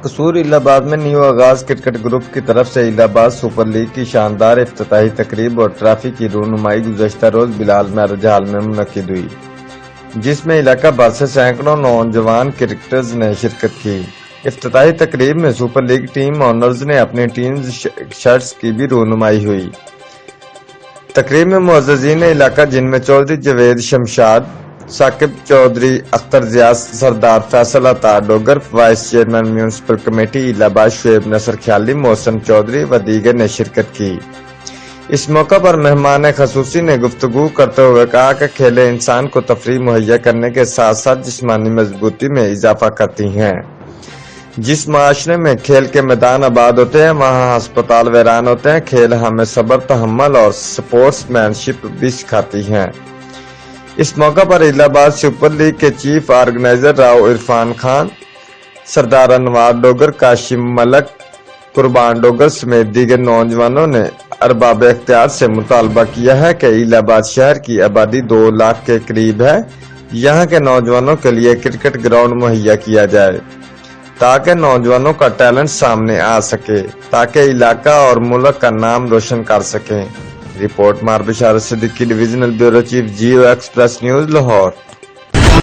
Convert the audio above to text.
قصور الہ آباد میں نیو آغاز کرکٹ گروپ کی طرف سے الہ آباد سپر لیگ کی شاندار افتتاحی تقریب اور ٹرافی کی رونمائی گزشتہ روز بلال میرج ہال میں منعقد ہوئی، جس میں علاقہ بھر سے سینکڑوں نوجوان کرکٹرز نے شرکت کی۔ افتتاحی تقریب میں سپر لیگ ٹیم اونرز نے اپنی ٹیم شرٹس کی بھی رونمائی ہوئی۔ تقریب میں معززین علاقہ جن میں چودھری جاوید شمشاد، ثاقب چودھری، اختر ضیاء، سردار فیصل عطا Dogar, vice chairman municipal committee الہ آباد شعیب نصر خیالی، محسن چودھری و دیگر نے شرکت کی۔ اس موقع پر مہمان خصوصی نے گفتگو کرتے ہوئے کہا کہ کھیلیں انسان کو تفریح مہیا کرنے کے ساتھ ساتھ جسمانی مضبوطی میں اضافہ کرتی ہیں۔ جس معاشرے میں کھیل کے میدان آباد ہوتے ہیں وہاں ہسپتال ویران ہوتے ہیں۔ کھیل ہمیں صبر، تحمل اور سپورٹس مین شپ بھی سکھاتی ہیں۔ اس موقع پر الہ آباد سپر لیگ کے چیف آرگنائزر راؤ عرفان خان، سردار انوار ڈوگر، کاشم ملک، قربان ڈوگر سمیت دیگر نوجوانوں نے ارباب اختیار سے مطالبہ کیا ہے کہ الہ آباد شہر کی آبادی 2 لاکھ کے قریب ہے، یہاں کے نوجوانوں کے لیے کرکٹ گراؤنڈ مہیا کیا جائے تاکہ نوجوانوں کا ٹیلنٹ سامنے آ سکے، تاکہ علاقہ اور ملک کا نام روشن کر سکیں۔ رپورٹ مار Basharat Siddiqui, divisional bureau chief, Geo Express News, Lahore.